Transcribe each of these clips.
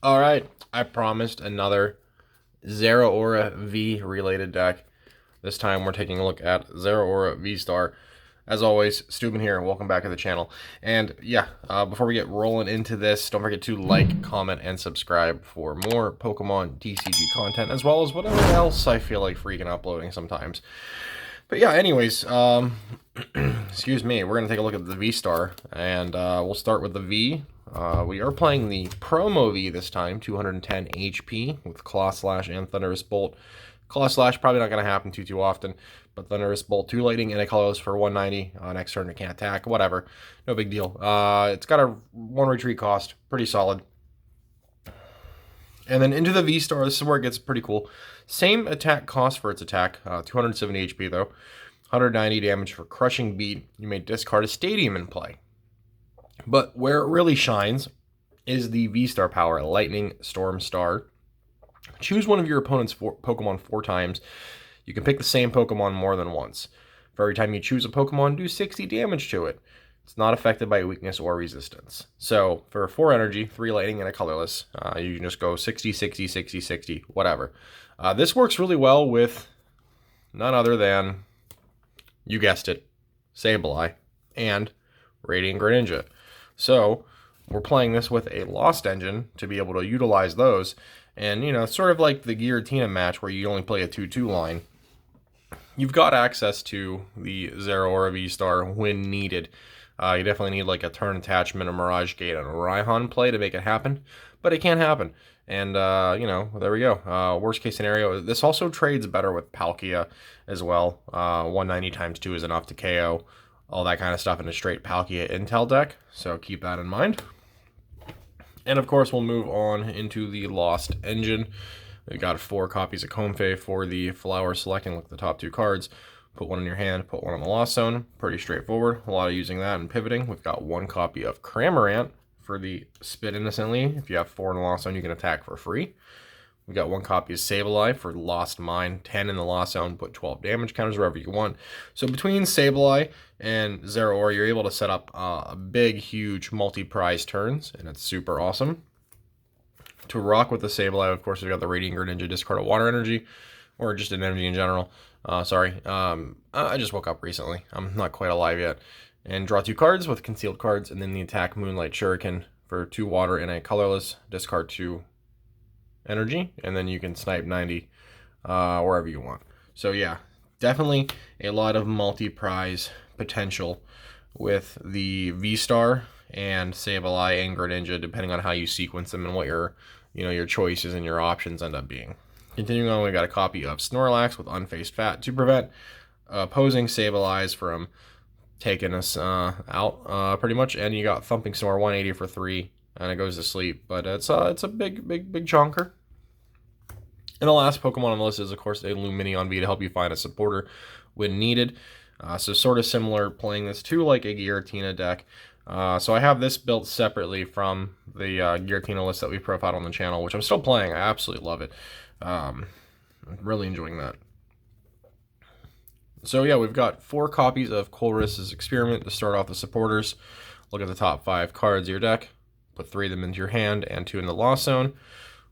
All right, I promised another Zeraora V related deck. This time we're taking a look at Zeraora VSTAR. As always, Steuben here, and welcome back to the channel. And yeah, before we get rolling into this, don't forget to like, comment, and subscribe for more Pokemon TCG content, as well as whatever else I feel like freaking uploading sometimes. But yeah, anyways, excuse me, we're going to take a look at the V-Star, and we'll start with the V. We are playing the Promo V this time, 210 HP with Claw Slash and Thunderous Bolt. Claw Slash probably not going to happen too often, but Thunderous Bolt 2 Lightning and a colorless for 190. Next turn it can't attack, whatever. No big deal. It's got a 1 retreat cost, pretty solid. And then into the V-Star, this is where it gets pretty cool. Same attack cost for its attack, 270 HP though. 190 damage for Crushing Beat. You may discard a Stadium in play. But where it really shines is the V-Star power, Lightning Storm Star. Choose one of your opponent's Pokemon 4 times. You can pick the same Pokemon more than once. For every time you choose a Pokemon, do 60 damage to it. It's not affected by weakness or resistance. So for 4 energy, 3 lightning, and a colorless, you can just go 60, 60, 60, 60, whatever. This works really well with none other than, you guessed it, Sableye and Radiant Greninja. So we're playing this with a Lost Engine to be able to utilize those. And, you know, sort of like the Giratina match where you only play a 2-2 line. You've got access to the Zeraora V-Star when needed. You definitely need like a turn attachment, a Mirage Gate, and a Raihan play to make it happen. But it can happen. And, you know, there we go. Worst case scenario. This also trades better with Palkia as well. 190 times 2 is enough to KO. All that kind of stuff in a straight Palkia Intel deck. So keep that in mind. And of course, we'll move on into the Lost Engine. We've got 4 copies of Comfey for the flower selecting. Look at the top 2 cards. Put one in your hand, put one on the Lost Zone. Pretty straightforward. A lot of using that and pivoting. We've got 1 copy of Cramorant for the Spit Innocently. If you have 4 in the Lost Zone, you can attack for free. We've got 1 copy of Sableye for Lost Mine. 10 in the Lost Zone, put 12 damage counters wherever you want. So between Sableye and Zeraora, you're able to set up a big, huge multi-prize turns, and it's super awesome. To rock with the Sableye, of course, we've got the Radiant Greninja, discard a water energy, or just an energy in general. I just woke up recently. I'm not quite alive yet. And draw 2 cards with concealed cards, and then the attack Moonlight Shuriken for 2 water and a colorless, discard 2 energy, and then you can snipe 90 wherever you want. So yeah, definitely a lot of multi-prize potential with the V-Star and Sableye and Greninja, depending on how you sequence them and what your choices and your options end up being. Continuing on, we got a copy of Snorlax with Unfaced Fat to prevent opposing Sableyes from taking us out pretty much. And you got Thumping Snore 180 for 3, and it goes to sleep. But it's a big chonker. And the last Pokemon on the list is, of course, a Lumineon V to help you find a supporter when needed. So sort of similar, playing this to like a Giratina deck. So I have this built separately from the Giratina list that we profiled on the channel, which I'm still playing. I absolutely love it. I'm really enjoying that. So yeah, we've got 4 copies of Colress's Experiment to start off the supporters. Look at the top 5 cards of your deck. Put 3 of them into your hand and 2 in the Lost Zone.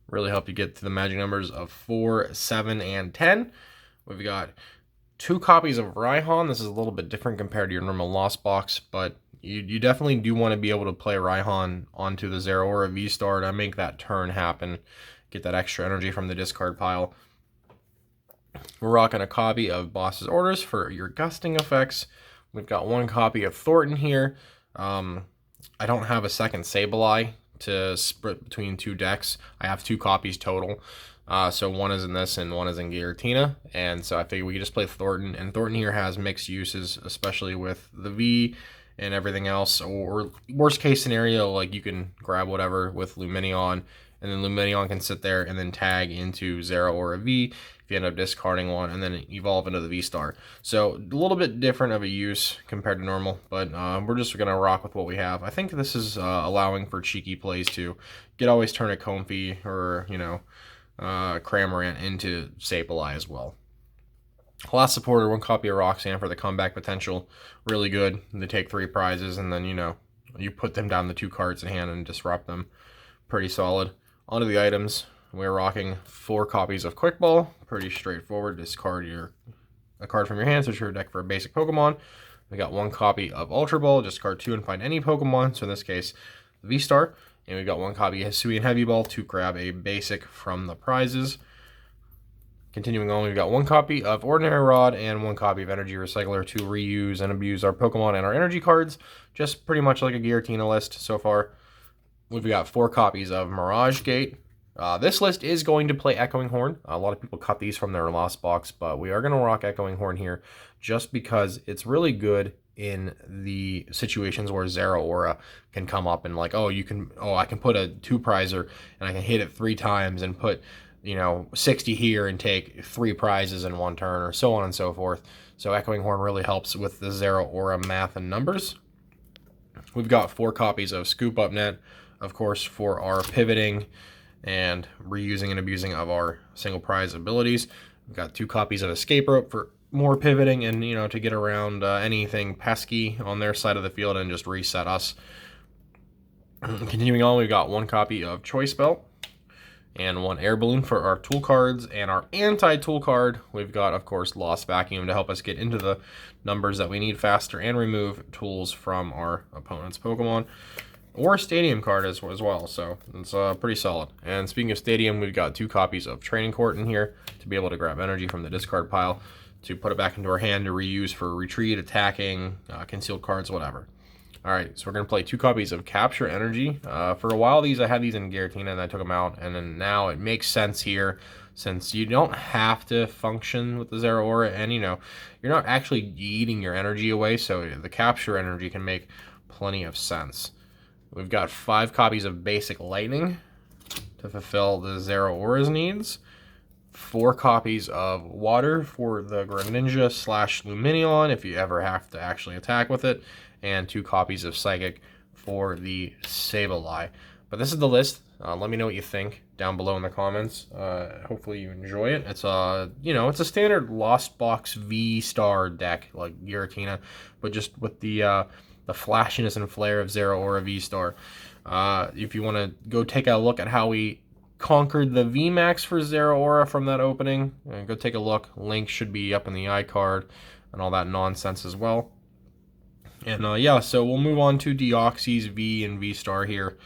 Really help you get to the magic numbers of 4, 7, and 10. We've got 2 copies of Raihan. This is a little bit different compared to your normal Lost Box, but you definitely do want to be able to play Raihan onto the Zeraora V-Star to make that turn happen. Get that extra energy from the discard pile. We're rocking a copy of Boss's Orders for your gusting effects. We've got 1 copy of Thornton here. I don't have a second Sableye to split between 2 decks. I have 2 copies total. So 1 is in this and 1 is in Giratina. And so I figured we could just play Thornton. And Thornton here has mixed uses, especially with the V and everything else. Or worst case scenario, like you can grab whatever with Lumineon, and then Lumineon can sit there and then tag into Zeraora V if you end up discarding one, and then evolve into the V-Star. So a little bit different of a use compared to normal, but we're just going to rock with what we have. I think this is allowing for cheeky plays too. You could always turn a Comfey or, Cramorant into Sableye as well. Last supporter, 1 copy of Roxanne for the comeback potential. Really good. They take 3 prizes, and then, you put them down the 2 cards in hand and disrupt them. Pretty solid. Onto the items. We're rocking 4 copies of Quick Ball. Pretty straightforward. Discard a card from your hand, search your deck for a basic Pokemon. We got 1 copy of Ultra Ball. Discard 2 and find any Pokemon. So in this case, V-Star. And we got 1 copy of Hisuian Heavy Ball to grab a basic from the prizes. Continuing on, we've got 1 copy of Ordinary Rod and 1 copy of Energy Recycler to reuse and abuse our Pokemon and our energy cards. Just pretty much like a Giratina list so far. We've got 4 copies of Mirage Gate. This list is going to play Echoing Horn. A lot of people cut these from their Lost Box, but we are going to rock Echoing Horn here just because it's really good in the situations where Zeraora can come up and like, I can put a 2-prizer and I can hit it 3 times and put 60 here and take 3 prizes in 1 turn, or so on and so forth. So Echoing Horn really helps with the Zeraora math and numbers. We've got 4 copies of Scoop Up Net, of course, for our pivoting and reusing and abusing of our single prize abilities. We've got 2 copies of Escape Rope for more pivoting and, to get around anything pesky on their side of the field and just reset us. Continuing on, we've got 1 copy of Choice Belt and 1 Air Balloon for our tool cards. And our anti-tool card, we've got, of course, Lost Vacuum to help us get into the numbers that we need faster and remove tools from our opponent's Pokemon. Or a Stadium card as well, so it's pretty solid. And speaking of Stadium, we've got 2 copies of Training Court in here to be able to grab energy from the discard pile to put it back into our hand to reuse for retreat, attacking, concealed cards, whatever. Alright, so we're going to play 2 copies of Capture Energy. For a while, I had these in Giratina and I took them out, and then now it makes sense here since you don't have to function with the Zeraora, and you're not actually eating your energy away, so the Capture Energy can make plenty of sense. We've got 5 copies of Basic Lightning to fulfill the Zeraora's needs. 4 copies of Water for the Greninja/Lumineon if you ever have to actually attack with it. And 2 copies of Psychic for the Sableye. But this is the list. Let me know what you think down below in the comments. Hopefully you enjoy it. It's it's a standard Lost Box V-Star deck like Giratina, but just with the flashiness and flair of Zeraora V-Star. If you want to go take a look at how we conquered the VMAX for Zeraora from that opening, go take a look. Link should be up in the iCard and all that nonsense as well. And so we'll move on to Deoxys V and V-Star here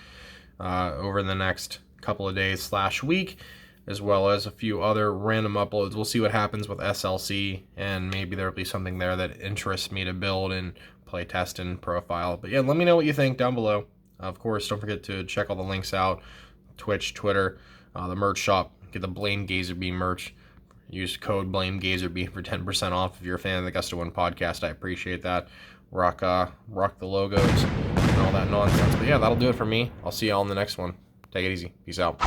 over the next couple of days / week, as well as a few other random uploads. We'll see what happens with SLC, and maybe there'll be something there that interests me to build and play test and profile. But yeah, let me know what you think down below. Of course, don't forget to check all the links out: Twitch, Twitter, the merch shop. Get the Blame Gazerbee merch. Use code Blame Gazerbee for 10% off if you're a fan of the Gust of One podcast. I appreciate that. Rock the logos and all that nonsense. But yeah, that'll do it for me. I'll see y'all in the next one. Take it easy. Peace out.